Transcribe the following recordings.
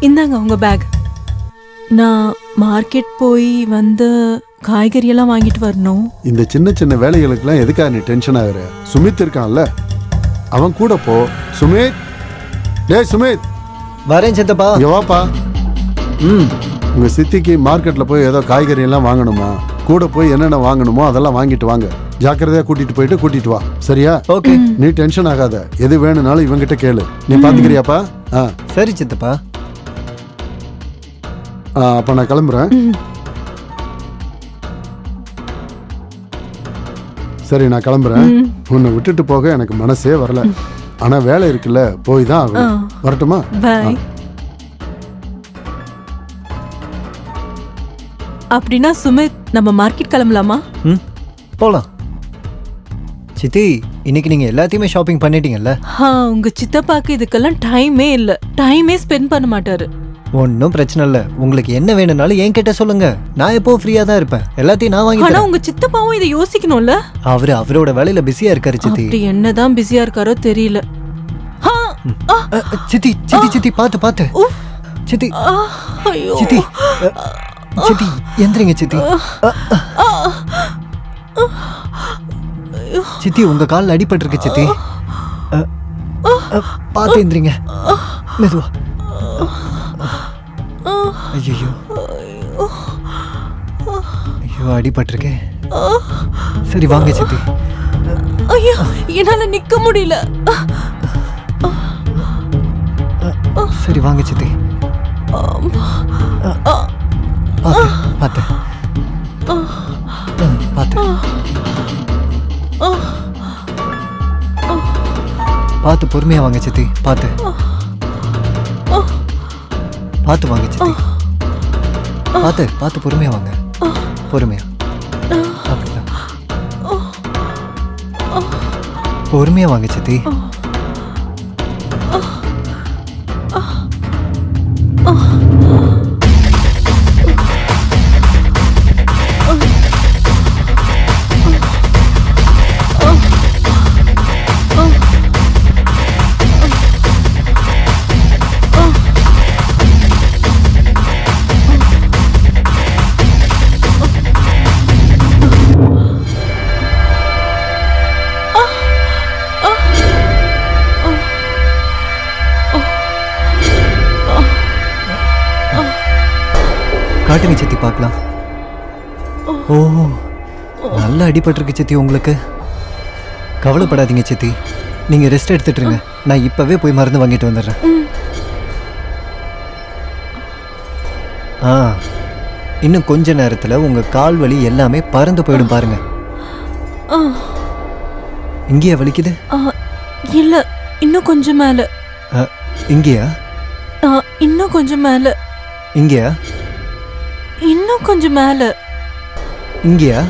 இந்தாங்க உங்க பேக். நான் மார்க்கெட் போய் வந்து காய்கறி எல்லாம் வாங்கிட்டு வரணும். இந்த சின்ன சின்ன வேலைகளுக்கெல்லாம் எதுக்காக நீ டென்ஷன் ஆகுற? சுமித் இருக்கான்ல, அவன் கூட போ. சுமித், டேய் சுமித். வரேன் சித்தப்பா. இங்க வாப்பா. உங்க சித்திக்கு மார்க்கெட்ல போய் ஏதோ காய்கறி எல்லாம் வாங்கணுமா? கூட போய் என்னென்ன வாங்கணுமோ அதெல்லாம் வாங்கிட்டு வாங்க. ஜாக்கிரதையா கூட்டிட்டு வா, சரியா? ஓகே. நீ டென்ஷன் ஆகாத, எது வேணும்னாலும் இவங்கிட்ட கேளு. நீ பாத்துக்கிறியாப்பா? சரி சித்தப்பா. அப்ப நான் கிளம்புறேன். சரி, நான் கிளம்புறேன். உன்னை விட்டுட்டு போக எனக்கு மனசே வரல. ஆனா வேலை இருக்குல்ல, போய் தான் ஆகணும். வரட்டுமா? பாய். அப்படின்னா சுமித், நம்ம மார்க்கெட் கிளம்பலாமா? போலாம். சித்தி, இன்னைக்கு நீங்க எல்லாத்தையுமே ஷாப்பிங் பண்ணிட்டீங்கல்ல? உங்க சித்தப்பாக்கு இதுக்கெல்லாம் டைமே இல்ல. டைமே ஸ்பெண்ட் பண்ண மாட்டாரு. ஒன்னும் பிரச்சனை இல்ல. உங்களுக்கு என்ன வேணும்னாலும் என்கிட்ட சொல்லுங்க. நான் எப்போ ஃப்ரீயா தான் இருப்பேன். எல்லாத்தையும் நான் வாங்கி ஆனா தரேன். உங்க சித்தப்பாவும் இதை யோசிக்கணும்ல. அவரோட வேலையில பிஸியா இருக்காரு சித்தி. அப்படி என்னதான் பிஸியா இருக்காரோ தெரியல. சித்தி சித்தி சித்தி பாத்து பாத்து. சித்தி சித்தி சித்தி எந்திரிங்க சித்தி. சித்தி, உங்க காலில் அடிபட்டிருக்கு சித்தி. பார்த்து எந்திரிங்க, மெதுவா. ஐயோ ஐயோ, அடிபட்டிருக்கே. சரி வாங்க சித்தி. ஐயோ, என்னால நிக்க முடியல. சரி வாங்க சித்தி. பார்த்து பார்த்து பார்த்து பொறுமையா வாங்க சித்தி. பார்த்து பார்த்து வாங்க சித்தி. பார்த்து பார்த்து பொறுமையா வாங்க. பொறுமையா, அப்படிதான். பொறுமையா வாங்க சித்தி. காட்டுங்க சித்தி பார்க்கலாம். ஓ, நல்லா அடிபட்டிருக்கு சித்தி உங்களுக்கு. கவலைப்படாதீங்க சித்தி, நீங்க ரெஸ்ட் எடுத்துட்டுருங்க. நான் இப்பவே போய் மருந்து வாங்கிட்டு வந்துடுறேன். இன்னும் கொஞ்ச நேரத்துல உங்க கால் வலி எல்லாமே பறந்து போயிடும் பாருங்க. இங்கேயா வலிக்குது? இல்ல, இன்னும் கொஞ்சம் மேல. இங்கேயா? இன்னும் கொஞ்சம் மேல. இங்கேயா? இன்னும் கொஞ்சம் மேல. இங்கேயா?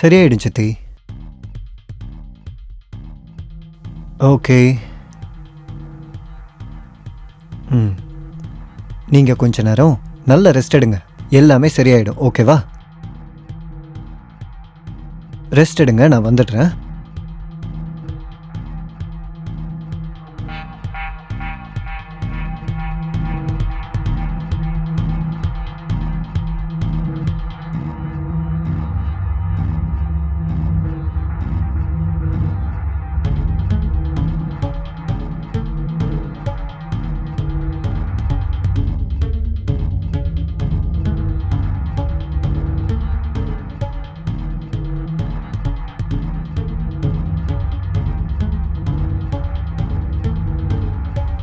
சரியாயிடும் சித்தி. ஓகே. நீங்க கொஞ்ச நேரம் நல்ல ரெஸ்ட் எடுங்க. எல்லாமே சரியாயிடும். ஓகேவா? ரெஸ்ட் எடுங்க, நான் வந்துடுறேன்.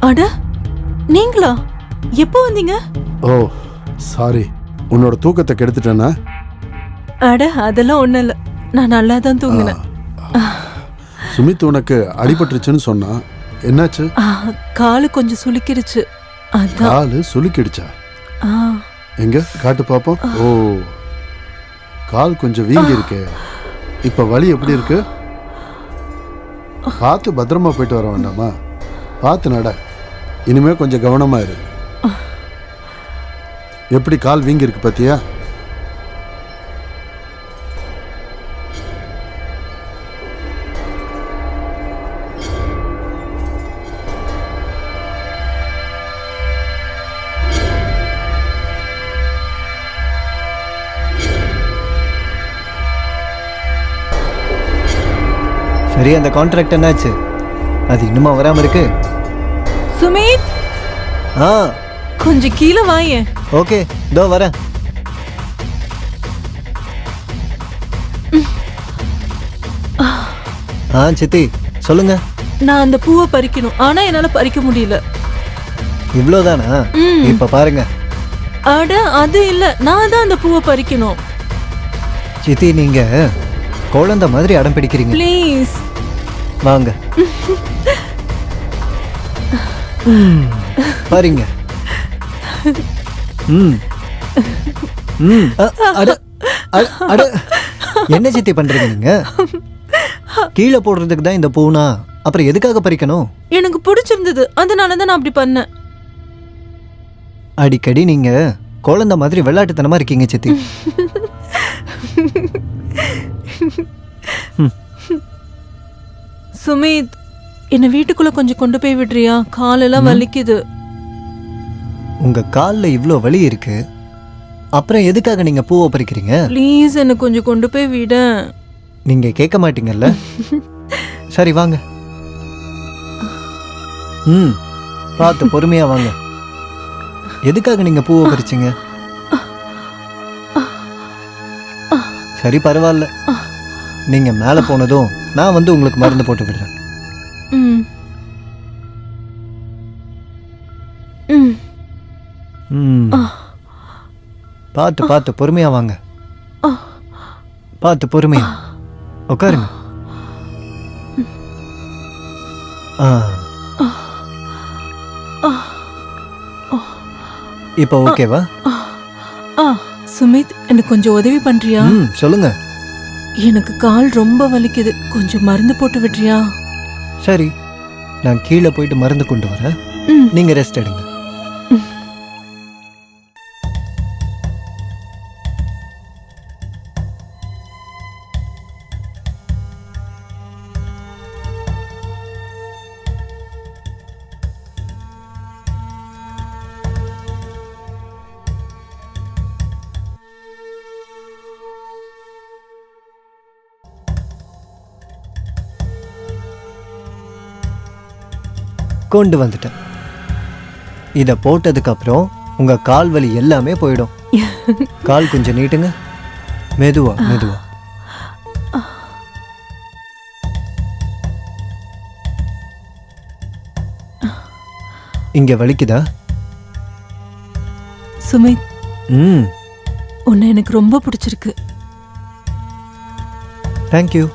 அட, நீங்களா? எப்போ வந்தீங்க? ஓ சாரி, உன்னோட தூக்கத்தை கெடுத்துட்டேனா? அட அதெல்லாம் ஒண்ணும் இல்ல, நான் நல்லா தான் தூங்கினேன். சுமித் உனக்கு அடிபட்டுருச்சுன்னு சொன்னா, என்னாச்சு? காலு கொஞ்சம் சுளுக்கிடுச்சு. அதான். காலு சுளுக்கிடுச்சா? எங்க காட்டு பாப்போம். ஓ, கால் கொஞ்சம் வீங்கி இருக்கே. இப்போ வலி எப்படி இருக்கு? பார்த்து பத்திரமா போயிட்டு வர வேண்டாமா? பார்த்து நட. இனிமே கொஞ்சம் கவனமா இரு. எப்படி கால் வீங்கி இருக்கு பாத்தியா? சரி, அந்த கான்ட்ராக்ட் என்னாச்சு? அது இன்னுமா வராம இருக்கு? சுமித், ஆ கொஞ்சம் கீழே வாயேன். ஓகே, இதோ வரேன். சித்தி சொல்லுங்க. நான் அந்த பூவை பறிக்கணும், ஆனா என்னால பறிக்க முடியல. இவ்வளோதானா? இப்ப பாருங்க. அட அது இல்ல, நான் தான் அந்த பூவை பறிக்கணும். சித்தி, நீங்க குழந்தை மாதிரி அடம் பிடிக்கிறீங்க. ப்ளீஸ் வாங்க. பாருங்க. என்ன சித்தி பண்றீங்க நீங்க? கீழே போடுறதுக்கு தான் இந்த பூனா, அப்புறம் எதுக்காக பறிக்கணும்? எனக்கு பிடிச்சிருந்தது, அதனால தான் நான் அப்படி பண்ணேன். அடிக்கடி நீங்க குழந்தை மாதிரி விளையாட்டுத்தனமா இருக்கீங்க சித்தி. சுமித், என்ன வீட்டுக்குள்ள கொஞ்சம் கொண்டு போய் விடுறியா? காலெல்லாம் வலிக்குது. உங்க கால்ல இவ்ளோ வலி இருக்கு, அப்புறம் எதுக்காக நீங்க பூவை பறிக்கிறீங்க? ப்ளீஸ் என்ன கொஞ்சம் கொண்டு போய் விட. நீங்க கேட்க மாட்டீங்கல்ல? சரி வாங்க. பார்த்து பொறுமையா வாங்க. எதுக்காக நீங்க பூவை பறிச்சீங்க? சரி பரவாயில்ல, நீங்க மேல போனதும் நான் வந்து உங்களுக்கு மருந்து போட்டு விடுறேன். பார்த்து பார்த்து பொறுமையா வாங்க. பார்த்து பொறுமையா உட்காருங்க. இப்போ ஓகேவா? சுமித், எனக்கு கொஞ்சம் உதவி பண்றியா? சொல்லுங்க. எனக்கு கால் ரொம்ப வலிக்குது, கொஞ்சம் மருந்து போட்டு விடுறியா? சரி, நான் கீழே போயிட்டு மருந்து கொண்டு வரேன். நீங்க ரெஸ்ட் எடுங்க. கொண்டு வந்துட்டேன். இதை போட்டதுக்கு அப்புறம் உங்க கால் வலி எல்லாமே போயிடும். கால் கொஞ்சம் நீட்டுங்க. மெதுவா மெதுவா. இங்க வலிக்குதா? சுமித், உன்னை எனக்கு ரொம்ப பிடிச்சிருக்கு. தேங்க்யூ.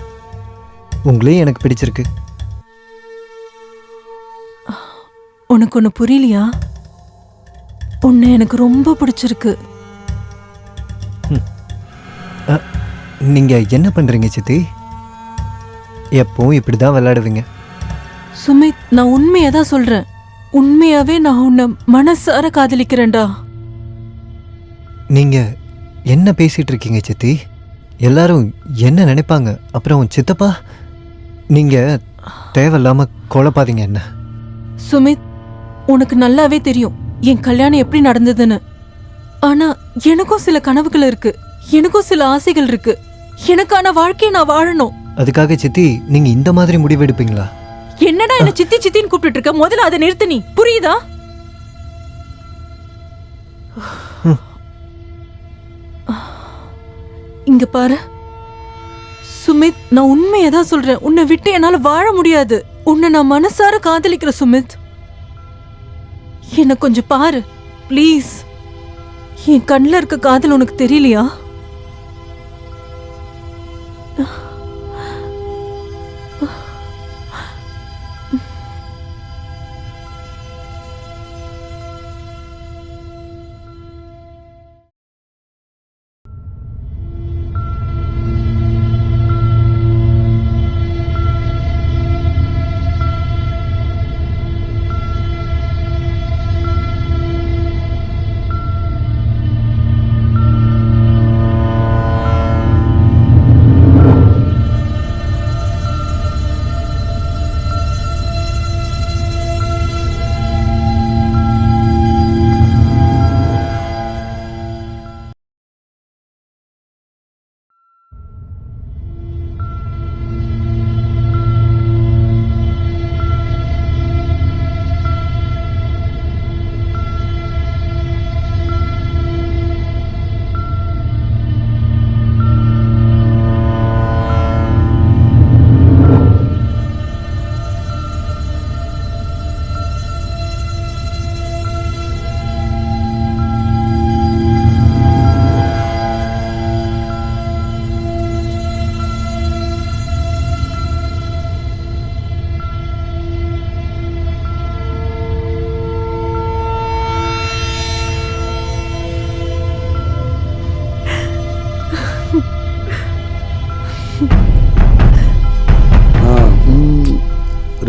உங்களையும் எனக்கு பிடிச்சிருக்கு. உனக்கு ஒன்று புரியலையா? உன்னை எனக்கு ரொம்ப பிடிச்சிருக்கு. நீங்க என்ன பண்றீங்க சித்தி? எப்பவும் இப்படிதான் விளையாடுவீங்க. சுமித், நான் உண்மையை தான் சொல்றேன். உண்மையாவே நான் உன்னை மனசார காதலிக்கிறேன்டா. நீங்க என்ன பேசிட்டு இருக்கீங்க சித்தி? எல்லாரும் என்ன நினைப்பாங்க? அப்புறம் சித்தப்பா, நீங்க தேவையில்லாம குழப்பாதீங்க என்ன. சுமித், உனக்கு நல்லாவே தெரியும் என் கல்யாணம் எப்படி நடந்ததுன்னு. ஆனா எனக்கும் சில கனவுகள் இருக்கு, எனக்கும் சில ஆசைகள் இருக்கு. எனக்கான வாழ்க்கையை நான் வாழணும். அதுக்காக சித்தி நீங்க இந்த மாதிரி முடிவு எடுப்பீங்களா? என்னடா என்ன சித்தி சித்தின்னு கூப்பிட்டு இருக்க? முதல்ல அதை நிறுத்து. நீ புரியுதா? இங்க பாரு சுமித், நான் உண்மையை தான் சொல்றேன். உன்னை விட்டு என்னால வாழ முடியாது. உன்னை நான் மனசார காதலிக்கிற சுமித். என்ன கொஞ்சம் பாரு ப்ளீஸ். என் கண்ணில் இருக்க காதல் உனக்கு தெரியலையா?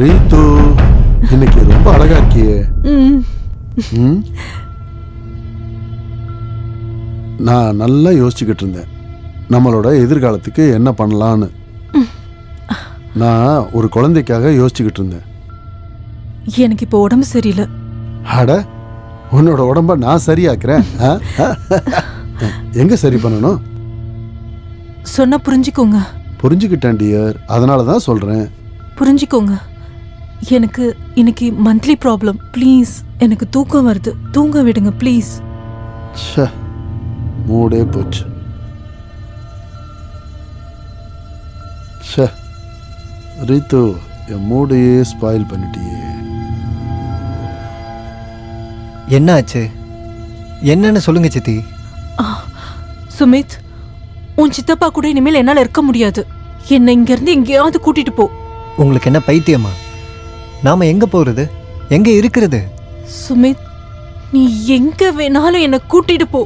ரீத்து இன்னைக்கு ரொம்ப அழகா இருக்கியே. ம்? நான் நல்லா யோசிச்சுக்கிட்டு இருந்தேன் நம்மளோட எதிர்காலத்துக்கு என்ன பண்ணலான்னு. நான் ஒரு குழந்தைக்காக யோசிச்சுக்கிட்டு இருந்தேன். எனக்கு இப்போ உடம்பு சரியில்லை. அட, உன்னோட உடம்ப நான் சரியாக்குறேன். எங்க சரி பண்ணணும்? சொன்னா புரிஞ்சுக்கோங்க. புரிஞ்சுக்கிட்டேன் டியர், அதனால தான் சொல்றேன். புரிஞ்சுக்கோங்க. எனக்கு இன்னைக்கு மந்த்லி ப்ராப்ளம். ப்ளீஸ், எனக்கு தூக்கம் வருது. தூங்க விடுங்க ப்ளீஸ். ச்சே, மூடே போச்சு. ச்சே, ரீத்து என் மூடையே ஸ்பாயில் பண்ணிட்டியே. என்ன ஆச்சு? என்னன்னு சொல்லுங்க சித்தி. சுமித், உன் சித்தப்பா கூட இனிமேல் என்னால இருக்க முடியாது. என்னை இங்க இருந்து எங்கேயாவது கூட்டிட்டு போ. உங்களுக்கு என்ன பைத்தியமா? நாம எங்க போறது, எங்க இருக்கிறது? சுமித், நீ எங்க வேணாலும் என்னை கூட்டிட்டு போ.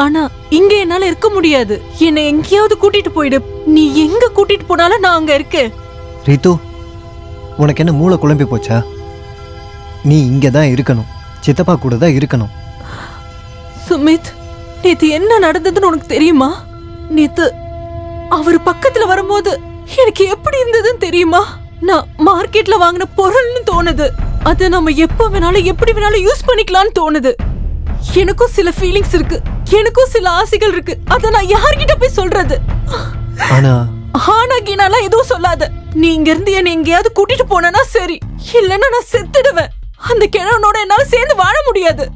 ஆனா இங்க என்னால இருக்க முடியாது. என்னை எங்கேயாவது கூட்டிட்டு போயிடு. நீ எங்க கூட்டிட்டு போனாலும் நான் அங்க இருக்கேன். ரீத்து, உனக்கு என்ன மூளை குழம்பி போச்சா? நீ இங்க தான் இருக்கணும், சித்தப்பா கூட தான் இருக்கணும். சுமித், நேத்து என்ன நடந்ததுன்னு உனக்கு தெரியுமா? நேத்து அவர் பக்கத்துல வரும்போது எனக்கு எப்படி இருந்ததுன்னு தெரியுமா? நான் மார்க்கெட்ல வாங்கின பொருள்னு தோணுது. அதை நம்ம எப்ப வேணாலும் எப்படி வேணாலும் யூஸ் பண்ணிக்கலாம்னு தோணுது. எனக்கும் சில ஃபீலிங்ஸ் இருக்கு, எனக்கும் சில ஆசைகள் இருக்கு. அத நான் யார்கிட்ட போய் சொல்றது? ஆனா கீனாலாம் எதுவும் சொல்லாத. நீ இங்க இருந்து என்ன எங்கேயாவது கூட்டிட்டு போனா சரி, இல்லைன்னா நான் செத்துடுவேன். அந்த கிழவனோட என்னால சேர்ந்து வாழ முடியாது.